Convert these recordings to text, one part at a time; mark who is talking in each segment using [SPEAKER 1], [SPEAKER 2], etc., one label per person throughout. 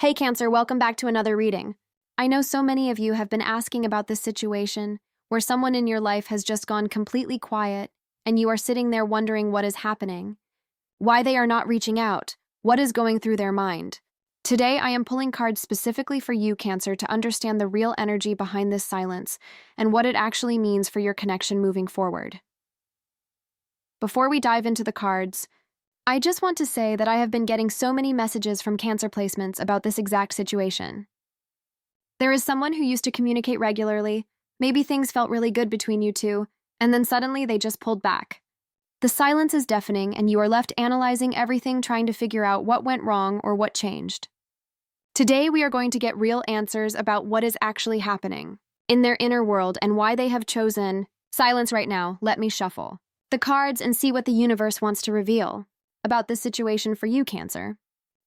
[SPEAKER 1] Hey Cancer, welcome back to another reading. I know so many of you have been asking about this situation where someone in your life has just gone completely quiet and you are sitting there wondering what is happening, why they are not reaching out, what is going through their mind. Today I am pulling cards specifically for you, Cancer, to understand the real energy behind this silence and what it actually means for your connection moving forward. Before we dive into the cards, I just want to say that I have been getting so many messages from Cancer placements about this exact situation. There is someone who used to communicate regularly, maybe things felt really good between you two, and then suddenly they just pulled back. The silence is deafening and you are left analyzing everything, trying to figure out what went wrong or what changed. Today we are going to get real answers about what is actually happening in their inner world and why they have chosen silence right now. Let me shuffle the cards and see what the universe wants to reveal about this situation for you, Cancer.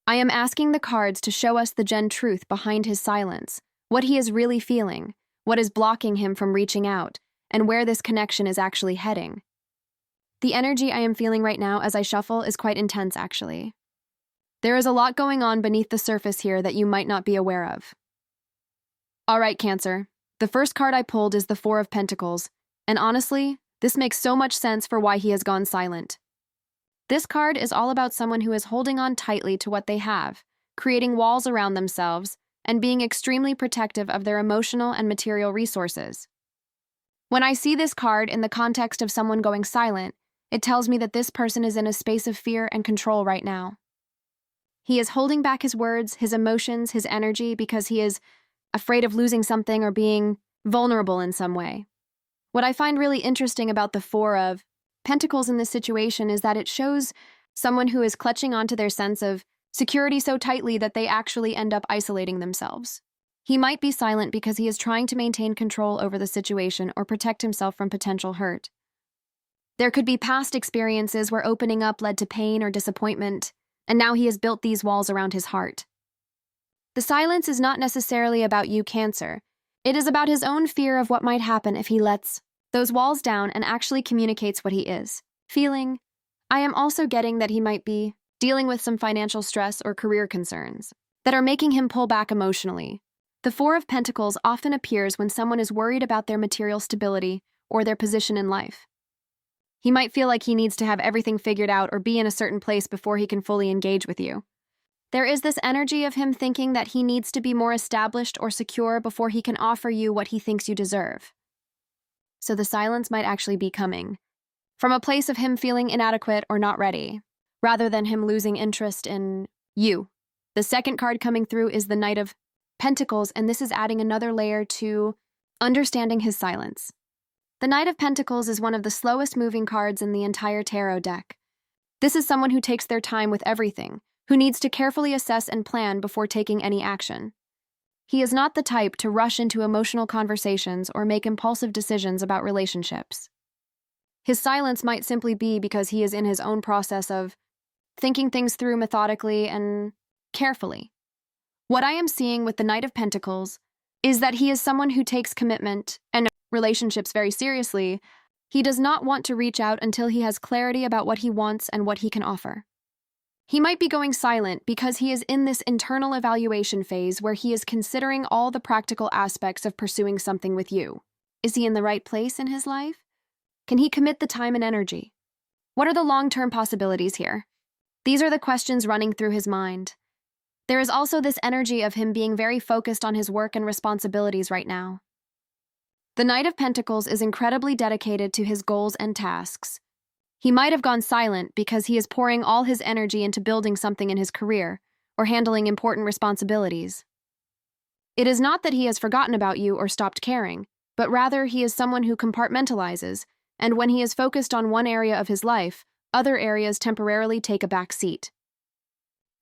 [SPEAKER 1] I am asking the cards to show us the truth behind his silence, what he is really feeling, what is blocking him from reaching out, and where this connection is actually heading. The energy I am feeling right now as I shuffle is quite intense, actually. There is a lot going on beneath the surface here that you might not be aware of. All right, Cancer. The first card I pulled is the Four of Pentacles, and honestly, this makes so much sense for why he has gone silent. This card is all about someone who is holding on tightly to what they have, creating walls around themselves, and being extremely protective of their emotional and material resources. When I see this card in the context of someone going silent, it tells me that this person is in a space of fear and control right now. He is holding back his words, his emotions, his energy because he is afraid of losing something or being vulnerable in some way. What I find really interesting about the Four of Pentacles in this situation is that it shows someone who is clutching onto their sense of security so tightly that they actually end up isolating themselves. He might be silent because he is trying to maintain control over the situation or protect himself from potential hurt. There could be past experiences where opening up led to pain or disappointment, and now he has built these walls around his heart. The silence is not necessarily about you, Cancer. It is about his own fear of what might happen if he lets those walls down and actually communicates what he is feeling. I am also getting that he might be dealing with some financial stress or career concerns that are making him pull back emotionally. The Four of Pentacles often appears when someone is worried about their material stability or their position in life. He might feel like he needs to have everything figured out or be in a certain place before he can fully engage with you. There is this energy of him thinking that he needs to be more established or secure before he can offer you what he thinks you deserve. So the silence might actually be coming from a place of him feeling inadequate or not ready, rather than him losing interest in you. The second card coming through is the Knight of Pentacles, and this is adding another layer to understanding his silence. The Knight of Pentacles is one of the slowest moving cards in the entire tarot deck. This is someone who takes their time with everything, who needs to carefully assess and plan before taking any action. He is not the type to rush into emotional conversations or make impulsive decisions about relationships. His silence might simply be because he is in his own process of thinking things through methodically and carefully. What I am seeing with the Knight of Pentacles is that he is someone who takes commitment and relationships very seriously. He does not want to reach out until he has clarity about what he wants and what he can offer. He might be going silent because he is in this internal evaluation phase where he is considering all the practical aspects of pursuing something with you. Is he in the right place in his life? Can he commit the time and energy? What are the long-term possibilities here? These are the questions running through his mind. There is also this energy of him being very focused on his work and responsibilities right now. The Knight of Pentacles is incredibly dedicated to his goals and tasks. He might have gone silent because he is pouring all his energy into building something in his career or handling important responsibilities. It is not that he has forgotten about you or stopped caring, but rather he is someone who compartmentalizes, and when he is focused on one area of his life, other areas temporarily take a back seat.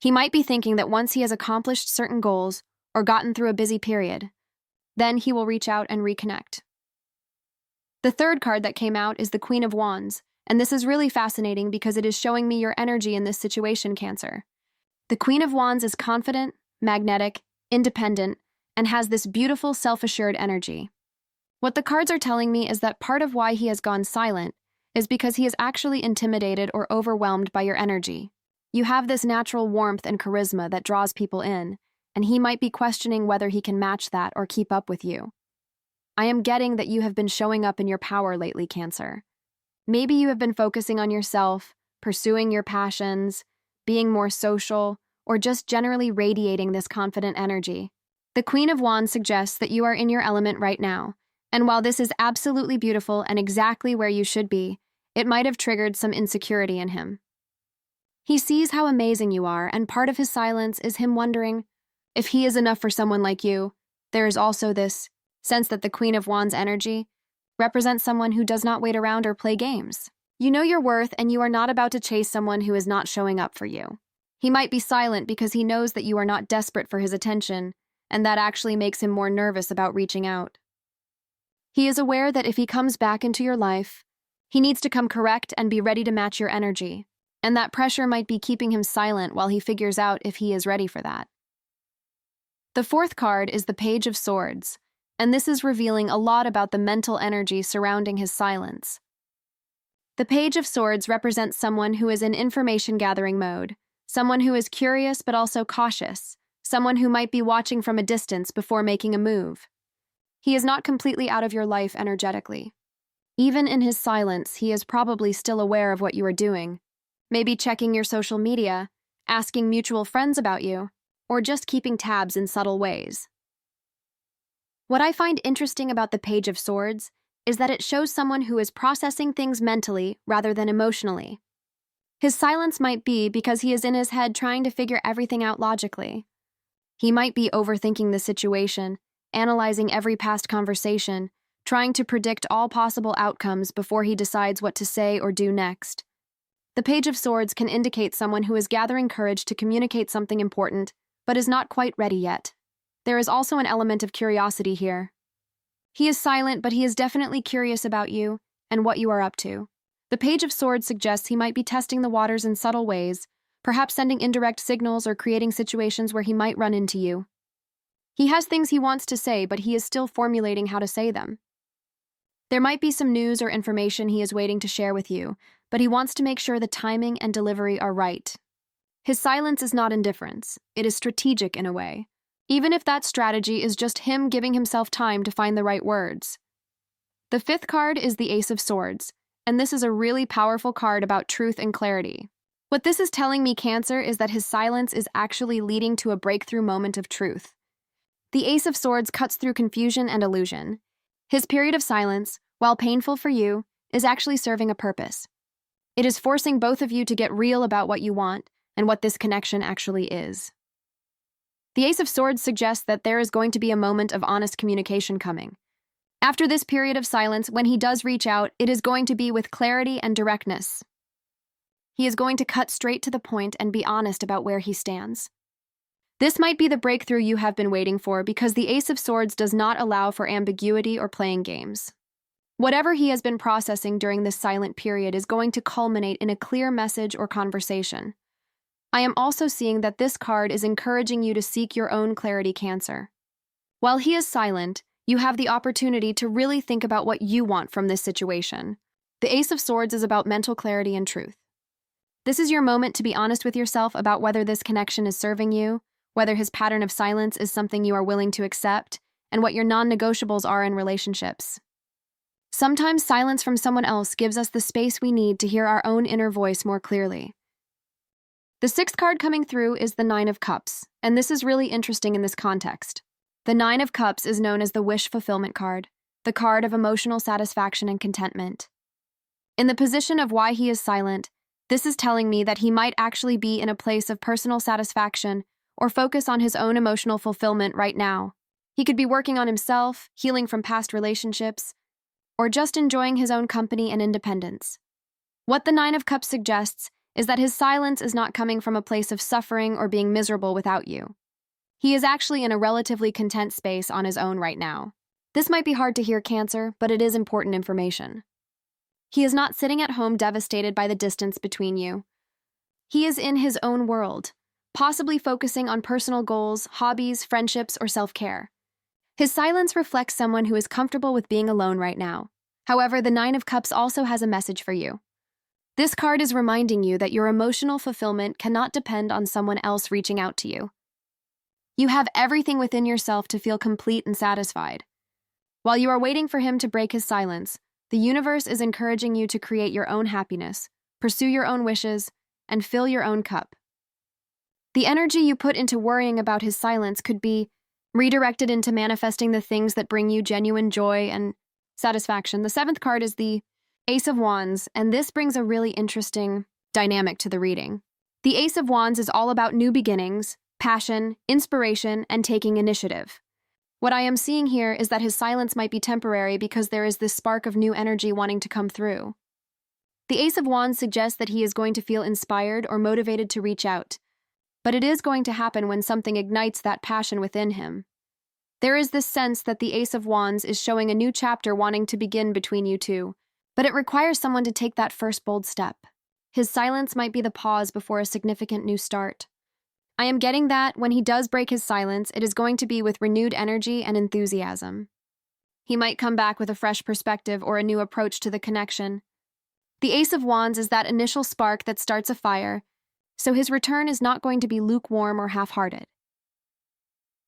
[SPEAKER 1] He might be thinking that once he has accomplished certain goals or gotten through a busy period, then he will reach out and reconnect. The third card that came out is the Queen of Wands, and this is really fascinating because it is showing me your energy in this situation, Cancer. The Queen of Wands is confident, magnetic, independent, and has this beautiful self-assured energy. What the cards are telling me is that part of why he has gone silent is because he is actually intimidated or overwhelmed by your energy. You have this natural warmth and charisma that draws people in, and he might be questioning whether he can match that or keep up with you. I am getting that you have been showing up in your power lately, Cancer. Maybe you have been focusing on yourself, pursuing your passions, being more social, or just generally radiating this confident energy. The Queen of Wands suggests that you are in your element right now, and while this is absolutely beautiful and exactly where you should be, it might have triggered some insecurity in him. He sees how amazing you are, and part of his silence is him wondering if he is enough for someone like you. There is also this sense that the Queen of Wands energy represents someone who does not wait around or play games. You know your worth, and you are not about to chase someone who is not showing up for you. He might be silent because he knows that you are not desperate for his attention, and that actually makes him more nervous about reaching out. He is aware that if he comes back into your life, he needs to come correct and be ready to match your energy, and that pressure might be keeping him silent while he figures out if he is ready for that. The fourth card is the Page of Swords, and this is revealing a lot about the mental energy surrounding his silence. The Page of Swords represents someone who is in information-gathering mode, someone who is curious but also cautious, someone who might be watching from a distance before making a move. He is not completely out of your life energetically. Even in his silence, he is probably still aware of what you are doing, maybe checking your social media, asking mutual friends about you, or just keeping tabs in subtle ways. What I find interesting about the Page of Swords is that it shows someone who is processing things mentally rather than emotionally. His silence might be because he is in his head trying to figure everything out logically. He might be overthinking the situation, analyzing every past conversation, trying to predict all possible outcomes before he decides what to say or do next. The Page of Swords can indicate someone who is gathering courage to communicate something important, but is not quite ready yet. There is also an element of curiosity here. He is silent, but he is definitely curious about you and what you are up to. The Page of Swords suggests he might be testing the waters in subtle ways, perhaps sending indirect signals or creating situations where he might run into you. He has things he wants to say, but he is still formulating how to say them. There might be some news or information he is waiting to share with you, but he wants to make sure the timing and delivery are right. His silence is not indifference. It is strategic in a way, even if that strategy is just him giving himself time to find the right words. The fifth card is the Ace of Swords, and this is a really powerful card about truth and clarity. What this is telling me, Cancer, is that his silence is actually leading to a breakthrough moment of truth. The Ace of Swords cuts through confusion and illusion. His period of silence, while painful for you, is actually serving a purpose. It is forcing both of you to get real about what you want and what this connection actually is. The Ace of Swords suggests that there is going to be a moment of honest communication coming. After this period of silence, when he does reach out, it is going to be with clarity and directness. He is going to cut straight to the point and be honest about where he stands. This might be the breakthrough you have been waiting for because the Ace of Swords does not allow for ambiguity or playing games. Whatever he has been processing during this silent period is going to culminate in a clear message or conversation. I am also seeing that this card is encouraging you to seek your own clarity, Cancer. While he is silent, you have the opportunity to really think about what you want from this situation. The Ace of Swords is about mental clarity and truth. This is your moment to be honest with yourself about whether this connection is serving you, whether his pattern of silence is something you are willing to accept, and what your non-negotiables are in relationships. Sometimes silence from someone else gives us the space we need to hear our own inner voice more clearly. The sixth card coming through is the Nine of Cups, and this is really interesting in this context. The Nine of Cups is known as the wish fulfillment card, the card of emotional satisfaction and contentment. In the position of why he is silent, this is telling me that he might actually be in a place of personal satisfaction or focus on his own emotional fulfillment right now. He could be working on himself, healing from past relationships, or just enjoying his own company and independence. What the Nine of Cups suggests is that his silence is not coming from a place of suffering or being miserable without you. He is actually in a relatively content space on his own right now. This might be hard to hear, Cancer, but it is important information. He is not sitting at home devastated by the distance between you. He is in his own world, possibly focusing on personal goals, hobbies, friendships, or self-care. His silence reflects someone who is comfortable with being alone right now. However, the Nine of Cups also has a message for you. This card is reminding you that your emotional fulfillment cannot depend on someone else reaching out to you. You have everything within yourself to feel complete and satisfied. While you are waiting for him to break his silence, the universe is encouraging you to create your own happiness, pursue your own wishes, and fill your own cup. The energy you put into worrying about his silence could be redirected into manifesting the things that bring you genuine joy and satisfaction. The seventh card is the Ace of Wands, and this brings a really interesting dynamic to the reading. The Ace of Wands is all about new beginnings, passion, inspiration, and taking initiative. What I am seeing here is that his silence might be temporary because there is this spark of new energy wanting to come through. The Ace of Wands suggests that he is going to feel inspired or motivated to reach out, but it is going to happen when something ignites that passion within him. There is this sense that the Ace of Wands is showing a new chapter wanting to begin between you two, but it requires someone to take that first bold step. His silence might be the pause before a significant new start. I am getting that when he does break his silence, it is going to be with renewed energy and enthusiasm. He might come back with a fresh perspective or a new approach to the connection. The Ace of Wands is that initial spark that starts a fire, so his return is not going to be lukewarm or half-hearted.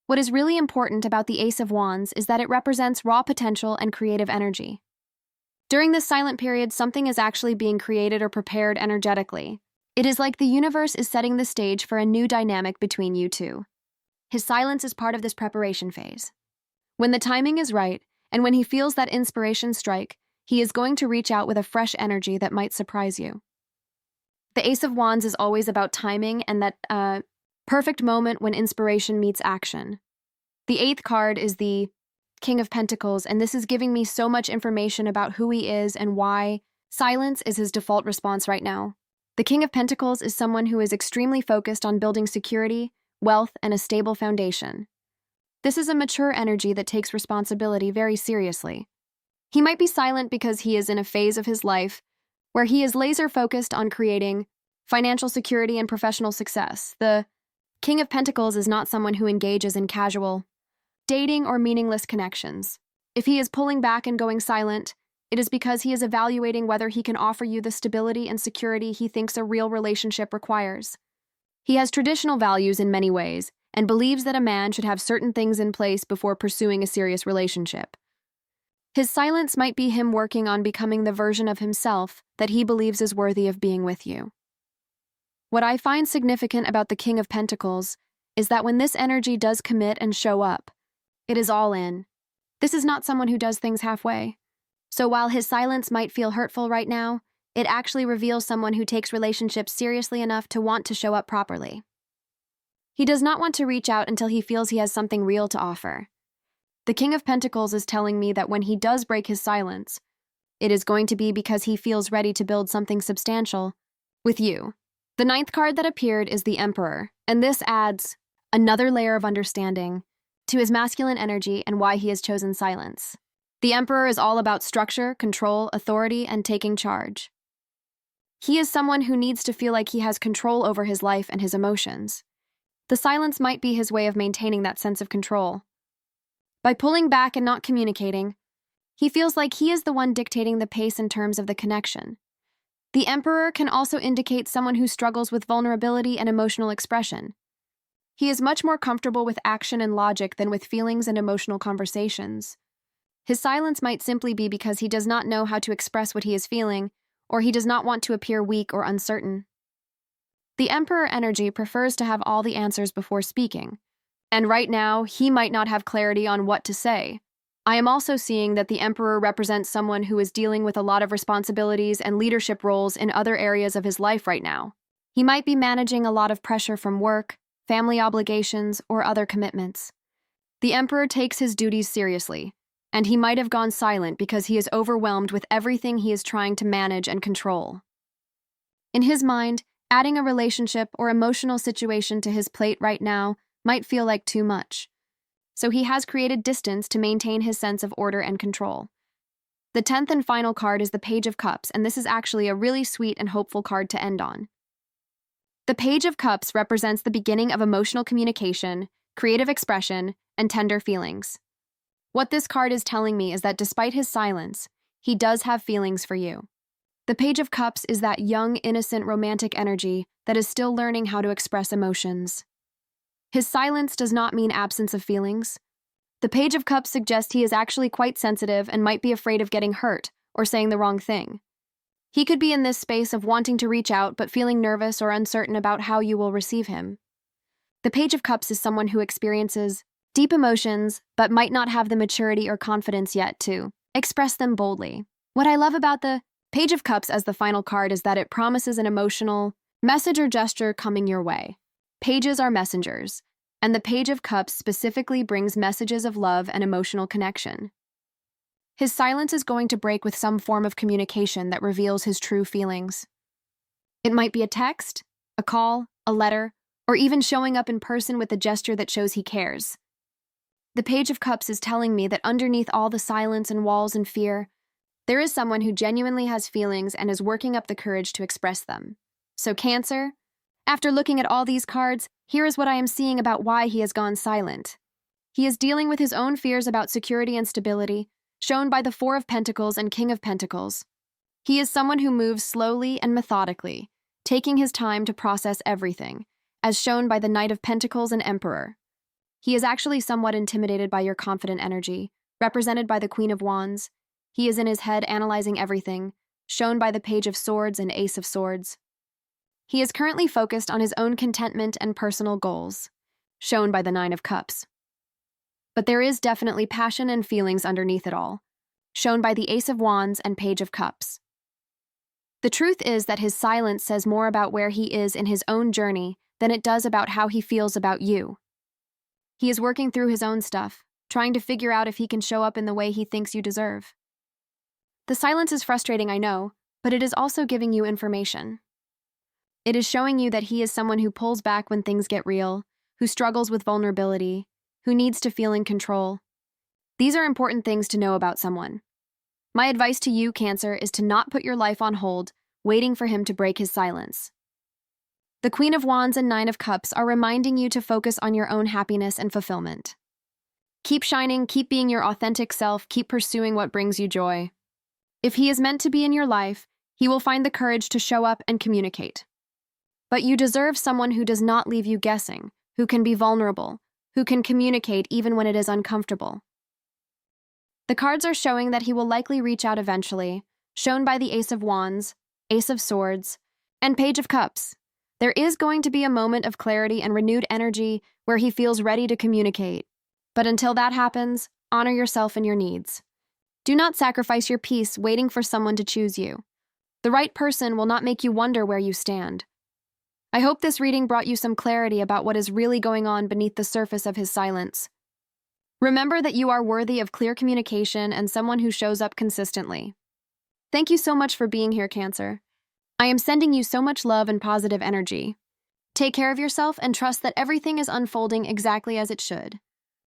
[SPEAKER 1] What is really important about the Ace of Wands is that it represents raw potential and creative energy. During this silent period, something is actually being created or prepared energetically. It is like the universe is setting the stage for a new dynamic between you two. His silence is part of this preparation phase. When the timing is right, and when he feels that inspiration strike, he is going to reach out with a fresh energy that might surprise you. The Ace of Wands is always about timing and that perfect moment when inspiration meets action. The eighth card is the King of Pentacles, and this is giving me so much information about who he is and why silence is his default response right now. The King of Pentacles is someone who is extremely focused on building security, wealth, and a stable foundation. This is a mature energy that takes responsibility very seriously. He might be silent because he is in a phase of his life where he is laser-focused on creating financial security and professional success. The King of Pentacles is not someone who engages in casual dating or meaningless connections. If he is pulling back and going silent, it is because he is evaluating whether he can offer you the stability and security he thinks a real relationship requires. He has traditional values in many ways and believes that a man should have certain things in place before pursuing a serious relationship. His silence might be him working on becoming the version of himself that he believes is worthy of being with you. What I find significant about the King of Pentacles is that when this energy does commit and show up, it is all in. This is not someone who does things halfway. So while his silence might feel hurtful right now, it actually reveals someone who takes relationships seriously enough to want to show up properly. He does not want to reach out until he feels he has something real to offer. The King of Pentacles is telling me that when he does break his silence, it is going to be because he feels ready to build something substantial with you. The ninth card that appeared is the Emperor, and this adds another layer of understanding to his masculine energy and why he has chosen silence. The Emperor is all about structure, control, authority, and taking charge. He is someone who needs to feel like he has control over his life and his emotions. The silence might be his way of maintaining that sense of control. By pulling back and not communicating, he feels like he is the one dictating the pace and terms of the connection. The Emperor can also indicate someone who struggles with vulnerability and emotional expression. He is much more comfortable with action and logic than with feelings and emotional conversations. His silence might simply be because he does not know how to express what he is feeling, or he does not want to appear weak or uncertain. The Emperor energy prefers to have all the answers before speaking, and right now, he might not have clarity on what to say. I am also seeing that the Emperor represents someone who is dealing with a lot of responsibilities and leadership roles in other areas of his life right now. He might be managing a lot of pressure from work, family obligations, or other commitments. The Emperor takes his duties seriously, and he might have gone silent because he is overwhelmed with everything he is trying to manage and control. In his mind, adding a relationship or emotional situation to his plate right now might feel like too much. So he has created distance to maintain his sense of order and control. The 10th and final card is the Page of Cups, and this is actually a really sweet and hopeful card to end on. The Page of Cups represents the beginning of emotional communication, creative expression, and tender feelings. What this card is telling me is that despite his silence, he does have feelings for you. The Page of Cups is that young, innocent, romantic energy that is still learning how to express emotions. His silence does not mean absence of feelings. The Page of Cups suggests he is actually quite sensitive and might be afraid of getting hurt or saying the wrong thing. He could be in this space of wanting to reach out but feeling nervous or uncertain about how you will receive him. The Page of Cups is someone who experiences deep emotions but might not have the maturity or confidence yet to express them boldly. What I love about the Page of Cups as the final card is that it promises an emotional message or gesture coming your way. Pages are messengers, and the Page of Cups specifically brings messages of love and emotional connection. His silence is going to break with some form of communication that reveals his true feelings. It might be a text, a call, a letter, or even showing up in person with a gesture that shows he cares. The Page of Cups is telling me that underneath all the silence and walls and fear, there is someone who genuinely has feelings and is working up the courage to express them. So Cancer, after looking at all these cards, here is what I am seeing about why he has gone silent. He is dealing with his own fears about security and stability, shown by the Four of Pentacles and King of Pentacles. He is someone who moves slowly and methodically, taking his time to process everything, as shown by the Knight of Pentacles and Emperor. He is actually somewhat intimidated by your confident energy, represented by the Queen of Wands. He is in his head analyzing everything, shown by the Page of Swords and Ace of Swords. He is currently focused on his own contentment and personal goals, shown by the Nine of Cups. But there is definitely passion and feelings underneath it all, shown by the Ace of Wands and Page of Cups. The truth is that his silence says more about where he is in his own journey than it does about how he feels about you. He is working through his own stuff, trying to figure out if he can show up in the way he thinks you deserve. The silence is frustrating, I know, but it is also giving you information. It is showing you that he is someone who pulls back when things get real, who struggles with vulnerability, who needs to feel in control. These are important things to know about someone. My advice to you, Cancer, is to not put your life on hold, waiting for him to break his silence. The Queen of Wands and Nine of Cups are reminding you to focus on your own happiness and fulfillment. Keep shining, keep being your authentic self, keep pursuing what brings you joy. If he is meant to be in your life, he will find the courage to show up and communicate. But you deserve someone who does not leave you guessing, who can be vulnerable, who can communicate even when it is uncomfortable. The cards are showing that he will likely reach out eventually, shown by the Ace of Wands, Ace of Swords, and Page of Cups. There is going to be a moment of clarity and renewed energy where he feels ready to communicate. But until that happens, honor yourself and your needs. Do not sacrifice your peace waiting for someone to choose you. The right person will not make you wonder where you stand. I hope this reading brought you some clarity about what is really going on beneath the surface of his silence. Remember that you are worthy of clear communication and someone who shows up consistently. Thank you so much for being here, Cancer. I am sending you so much love and positive energy. Take care of yourself and trust that everything is unfolding exactly as it should.